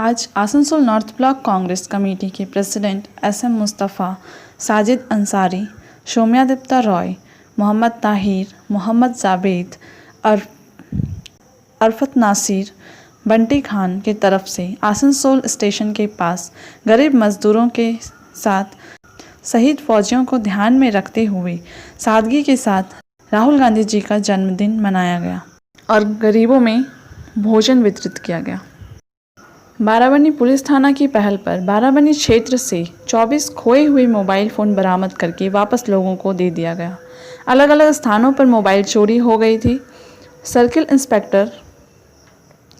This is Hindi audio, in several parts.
आज Asansol north block Congress committee के प्रेसिडेंट एसएम मुस्तफ़ा, साजिद अंसारी, सौम्यादीप्ता रॉय, मोहम्मद ताहिर, मोहम्मद जावेद, अरफत नासिर, बंटी खान की तरफ से आसनसोल स्टेशन के पास गरीब मजदूरों के साथ शहीद फौजियों को ध्यान में रखते हुए सादगी के साथ राहुल गांधी जी का जन्मदिन मनाया गया और गरीबों में भोजन वितरित किया गया। बाराबनी पुलिस थाना की पहल पर बाराबनी क्षेत्र से 24 खोए हुए मोबाइल फ़ोन बरामद करके वापस लोगों को दे दिया गया। अलग अलग स्थानों पर मोबाइल चोरी हो गई थी। सर्किल इंस्पेक्टर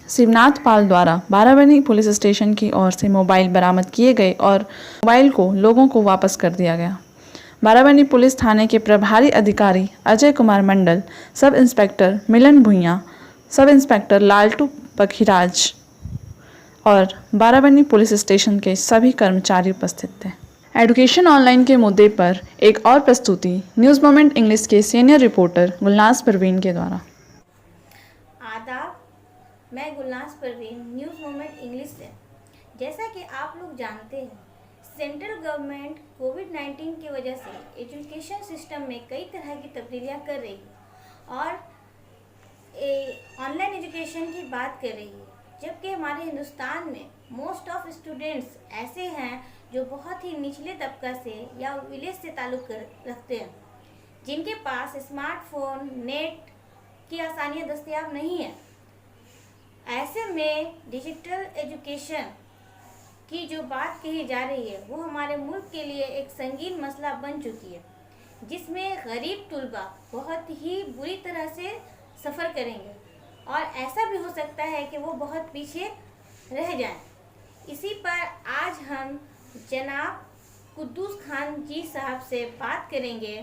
शिवनाथ पाल द्वारा बाराबनी पुलिस स्टेशन की ओर से मोबाइल बरामद किए गए और मोबाइल को लोगों को वापस कर दिया गया। बाराबनी पुलिस थाने के प्रभारी अधिकारी अजय कुमार मंडल, सब इंस्पेक्टर मिलन भुइयाँ, सब इंस्पेक्टर लालटू पखीराज और बाराबनी पुलिस स्टेशन के सभी कर्मचारी उपस्थित थे। एजुकेशन ऑनलाइन के मुद्दे पर एक और प्रस्तुति न्यूज़ मोमेंट इंग्लिश के सीनियर रिपोर्टर गुलनाज परवीन के द्वारा। आदाब, मैं Gulnaz Parveen news moment English से। जैसा कि आप लोग जानते हैं, सेंट्रल गवर्नमेंट कोविड-19 की वजह से एजुकेशन सिस्टम में कई तरह की तब्दीलियां कर रही है और ऑनलाइन एजुकेशन की बात कर रही है। जबकि हमारे हिंदुस्तान में मोस्ट ऑफ स्टूडेंट्स ऐसे हैं जो बहुत ही निचले तबका से या विलेज से ताल्लुक़ रखते हैं, जिनके पास स्मार्टफोन, नेट की आसानियाँ दस्तयाब नहीं है। ऐसे में डिजिटल एजुकेशन की जो बात कही जा रही है वो हमारे मुल्क के लिए एक संगीन मसला बन चुकी है, जिसमें गरीब तुलबा बहुत ही बुरी तरह से सफ़र करेंगे और ऐसा भी हो सकता है कि वो बहुत पीछे रह जाएं। इसी पर आज हम जनाब कुद्दूस खान जी साहब से बात करेंगे,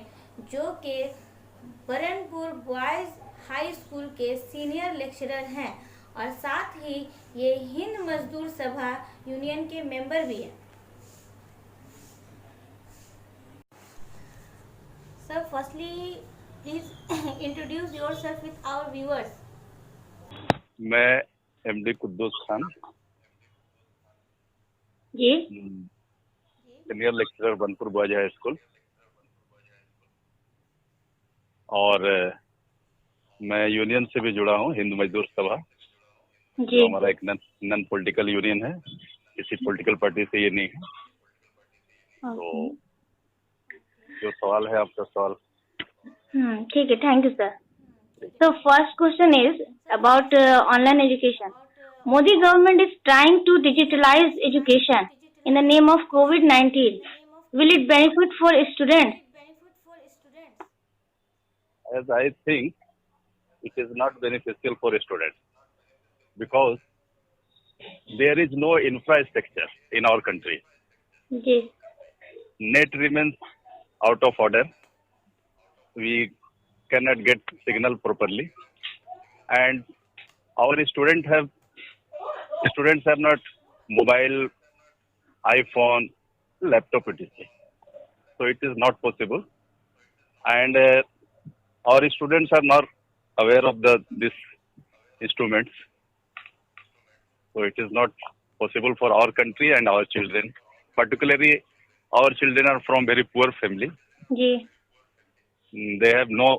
जो कि बरनपुर बॉयज़ हाई स्कूल के सीनियर लेक्चरर हैं और साथ ही ये हिंद मजदूर सभा यूनियन के मेंबर भी हैं। Sir, firstly please introduce yourself with our viewers. मैं MD Kuddus Khan ji, senior lecturer Banpur boys high school, और मैं यूनियन से भी जुड़ा हूँ, हिंद मजदूर सभा। जी, हमारा एक नॉन पॉलिटिकल यूनियन है, किसी पॉलिटिकल पार्टी से ये नहीं है। तो जो सवाल है आपका सवाल। ठीक है, thank you sir. So first question is about online education. Modi government is trying to digitalize education in the name of COVID-19. Will it benefit for students? As I think, it is not beneficial for students because there is no infrastructure in our country. जी, Net remains out of order. We cannot get signal properly, and our students have not mobile, iPhone, laptop etc. So it is not possible, and our students are not aware of this instruments. So it is not possible for our country and our children. Particularly, our children are from very poor family. जी, They have no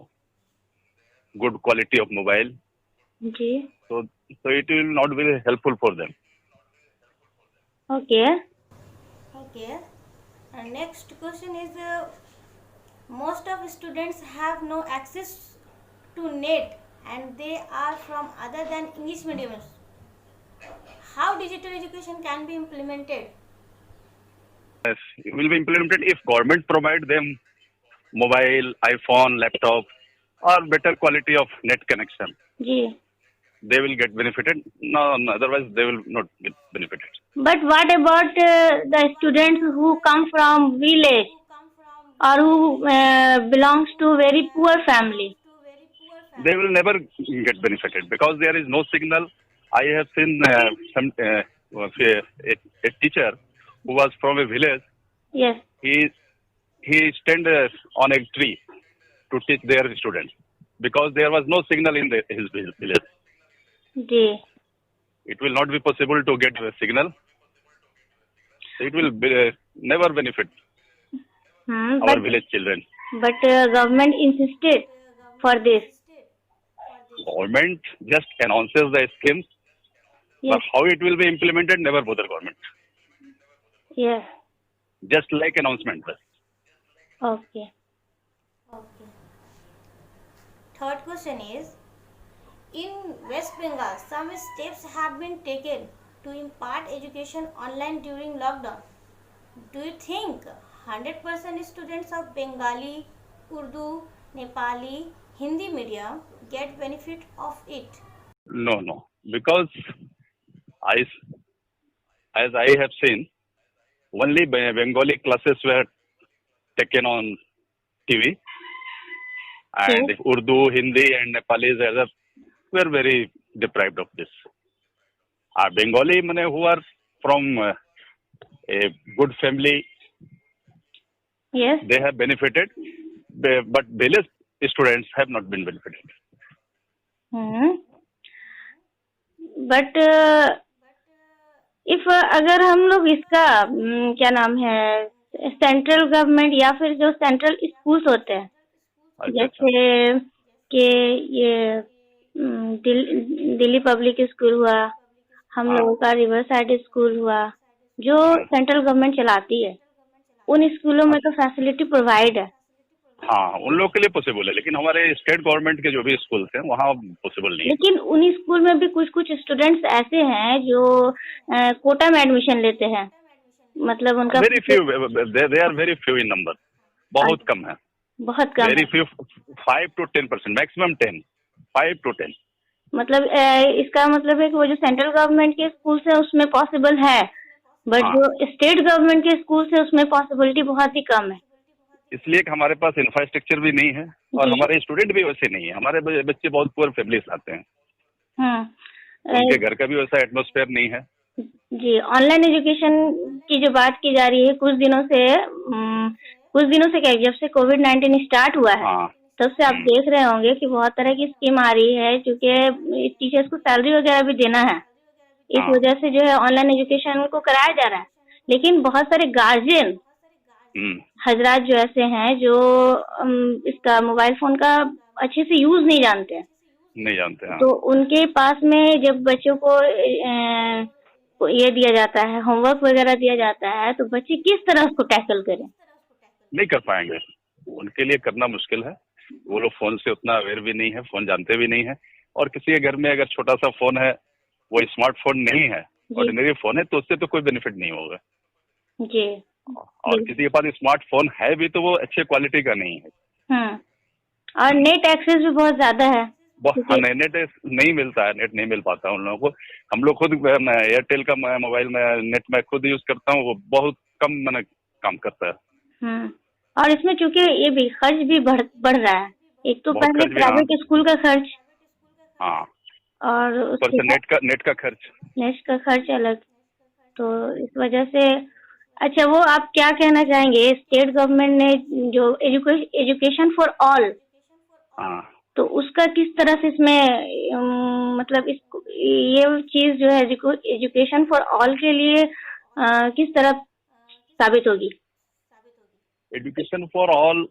good quality of mobile. जी, So it will not be helpful for them. okay. Okay. And next question is, most of students have no access to net and they are from other than English mediums. How digital education can be implemented? Yes, it will be implemented if government provide them mobile, iPhone, laptop, or better quality of net connection. जी. They will get benefited. No, otherwise they will not get benefited. But what about the students who come from village or who belongs to very poor family? They will never get benefited because there is no signal. I have seen a teacher who was from a village. Yes. He stand on a tree to teach their students because there was no signal in his village. जी. it will not be possible to get a signal. So it will never benefit our but village children. government insisted for this. Government just announces the schemes, Yes, but how it will be implemented, never bother government. yes, Just like announcement. okay. Okay. Third question is, in West Bengal, some steps have been taken to impart education online during lockdown. Do you think 100% students of Bengali, Urdu, Nepali, Hindi medium get benefit of it? No. Because I, as I have seen, only Bengali classes were taken on TV, and Yes. Urdu, Hindi, and Nepali were very deprived of this. Bengali who are from a good family, Yes. they have benefited, but village students have not been benefited. But if अगर हम लोग इसका क्या नाम है, सेंट्रल गवर्नमेंट या फिर जो सेंट्रल स्कूल्स होते हैं, अच्छा, जैसे कि ये दिल्ली पब्लिक स्कूल हुआ, हम हाँ। लोगों का रिवर साइड स्कूल हुआ, जो सेंट्रल गवर्नमेंट चलाती है, उन स्कूलों में तो फैसिलिटी प्रोवाइड है. हाँ, उन लोगों के लिए पॉसिबल है, लेकिन हमारे स्टेट गवर्नमेंट के जो भी स्कूल्स हैं वहाँ पॉसिबल नहीं है. लेकिन उन स्कूल में भी कुछ स्टूडेंट्स ऐसे हैं जो कोटा में एडमिशन लेते हैं, मतलब उनका very few, they are very few in number, बहुत कम है. बहुत कम वेरी है. Few, 5 to 10%, maximum 10, 5 to 10. मतलब इसका मतलब है कि वो जो सेंट्रल गवर्नमेंट के स्कूल है उसमें पॉसिबल है, बट हाँ. जो स्टेट गवर्नमेंट के स्कूल है उसमें पॉसिबिलिटी बहुत ही कम है. इसलिए कि हमारे पास इंफ्रास्ट्रक्चर भी नहीं है और जी. हमारे स्टूडेंट भी वैसे नहीं है. हमारे बच्चे बहुत पुअर फैमिली से आते हैं, उनके घर का भी वैसा एटमॉस्फेयर नहीं है. जी, ऑनलाइन एजुकेशन की जो बात की जा रही है, कुछ दिनों से क्या, जब से कोविड-19 स्टार्ट हुआ है, हाँ. तब से आप देख रहे होंगे कि बहुत तरह की स्कीम आ रही है, क्योंकि टीचर्स को सैलरी वगैरह भी देना है, इस हाँ. वजह से जो है ऑनलाइन एजुकेशन को कराया जा रहा है. लेकिन बहुत सारे गार्जियन हजरात जो ऐसे हैं जो इसका मोबाइल फोन का अच्छे से यूज नहीं जानते हैं, हाँ. तो उनके पास में जब बच्चों को ये दिया जाता है, होमवर्क वगैरह दिया जाता है, तो बच्चे किस तरह उसको टैकल करें? नहीं कर पाएंगे, उनके लिए करना मुश्किल है. वो लोग फोन से उतना अवेयर भी नहीं है, फोन जानते भी नहीं है, और किसी के घर में अगर छोटा सा फोन है, वो स्मार्टफोन नहीं है, ऑर्डिनरी फोन है, तो उससे तो कोई बेनिफिट नहीं होगा. जी. और किसी के पास स्मार्टफोन है भी तो वो अच्छे क्वालिटी का नहीं है. और नेट एक्सेस भी बहुत ज्यादा है. नेट नहीं मिलता है, नेट नहीं मिल पाता उन लोगों को. हम लोग खुद एयरटेल का मोबाइल में नेट में खुद यूज करता हूँ, वो बहुत कम काम करता है. और इसमें चूंकि ये भी खर्च भी बढ़ रहा है, एक तो पहले प्राइवेट स्कूल का खर्च, हाँ, और उसके नेट का खर्च अलग, तो इस वजह से. अच्छा, वो आप क्या कहना चाहेंगे, स्टेट गवर्नमेंट ने जो एजुकेशन फॉर ऑल, तो उसका किस तरह से इसमें मतलब ये चीज जो है एजुकेशन फॉर ऑल के लिए किस तरह साबित होगी? एजुकेशन फॉर ऑल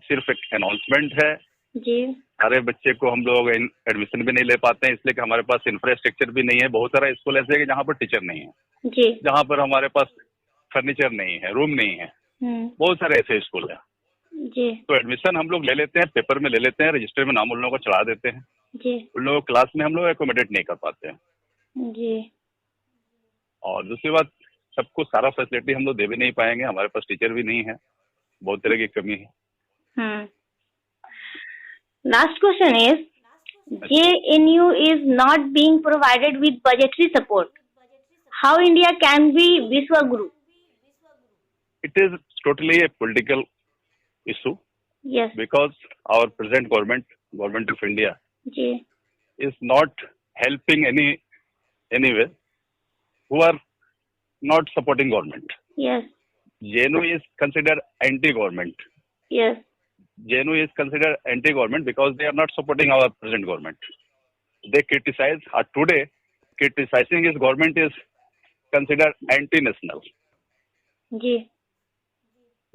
सिर्फ एक अनाउंसमेंट है जी. सारे बच्चे को हम लोग एडमिशन भी नहीं ले पाते हैं, इसलिए कि हमारे पास इंफ्रास्ट्रक्चर भी नहीं है. बहुत सारा स्कूल ऐसे है कि जहाँ पर टीचर नहीं है जी, जहाँ पर हमारे पास फर्नीचर नहीं है, रूम नहीं है. बहुत सारे ऐसे स्कूल है जी. तो एडमिशन हम लोग ले लेते हैं, पेपर में ले लेते हैं, रजिस्टर में नाम उन लोगों को चढ़ा देते हैं जी. उन लोगों को क्लास में हम लोग एकोमोडेट नहीं कर पाते हैं जी. और दूसरी बात, सबको सारा फैसिलिटी हम लोग दे भी नहीं पाएंगे, हमारे पास टीचर भी नहीं है, बहुत तरह की कमी है. Last question is, JNU is not being provided with budgetary support. How India can be Vishwa Guru? It is totally a political issue. Yes. Because our present government of India, जी. is not helping anyway who are not supporting government. Yes. JNU is considered anti-government. Yes. JNU is considered anti-government because they are not supporting our present government. They criticize, today criticizing his government is considered anti-national. जी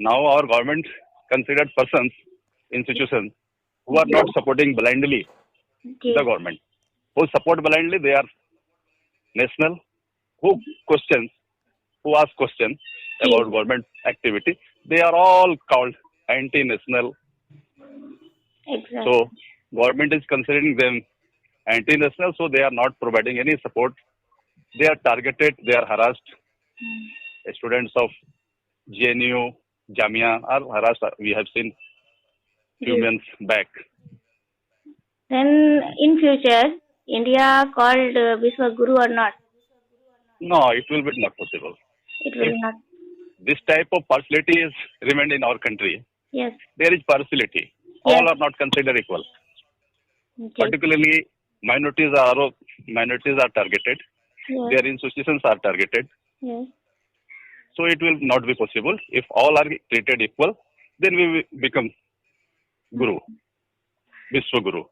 Now our government considered persons, institutions who are not supporting blindly जी the government. Who support blindly, they are national. Who questions, who ask questions about government activity, they are all called anti-national. Exact So government is considering them anti-national, so they are not providing any support. They are targeted, they are harassed. Students of JNU, Jamia are harassed. We have seen few months back. Then in future, India called Vishwa Guru or not? No, it will be not possible. It will not. This type of partiality is remained in our country. Yes. There is partiality. Yes. All are not considered equal. जी Particularly minorities are targeted. yes. Their institutions are targeted. yes. So it will not be possible. If all are treated equal, then we will become Guru, Vishwa Guru.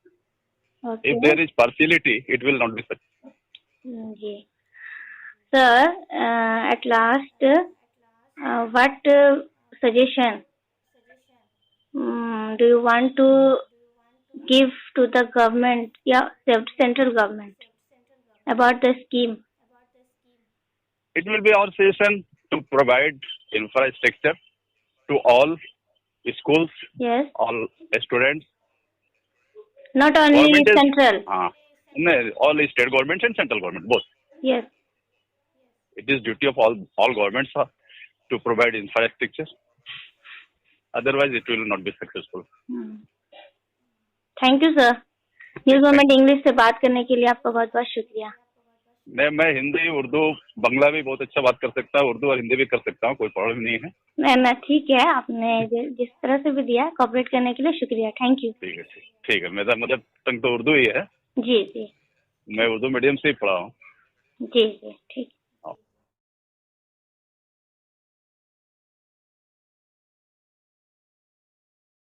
Okay. If there is partiality, it will not be such. जी Sir, at last, what suggestion do you want to give to the government, yeah, central government about the scheme? It will be our session to provide infrastructure to all schools, Yes. all students. Not only Government is- central. No, all state governments and central government, both. Yes. It is duty of all governments to provide infrastructure. Otherwise, it will not be successful. Thank you sir. News moment English से बात करने के लिए आपका बहुत बहुत शुक्रिया। मैं हिंदी, उर्दू, बंगला भी बहुत अच्छा बात कर सकता हूँ। उर्दू और हिंदी भी कर सकता हूँ, कोई प्रॉब्लम नहीं है। मैं ठीक है, आपने जिस तरह से भी दिया कोऑपरेट करने के लिए शुक्रिया। Thank you. ठीक है। मेरा मदर टंग तो उर्दू ही है। जी जी। मैं उर्दू मीडियम से ही पढ़ा हूँ। जी जी ठीक।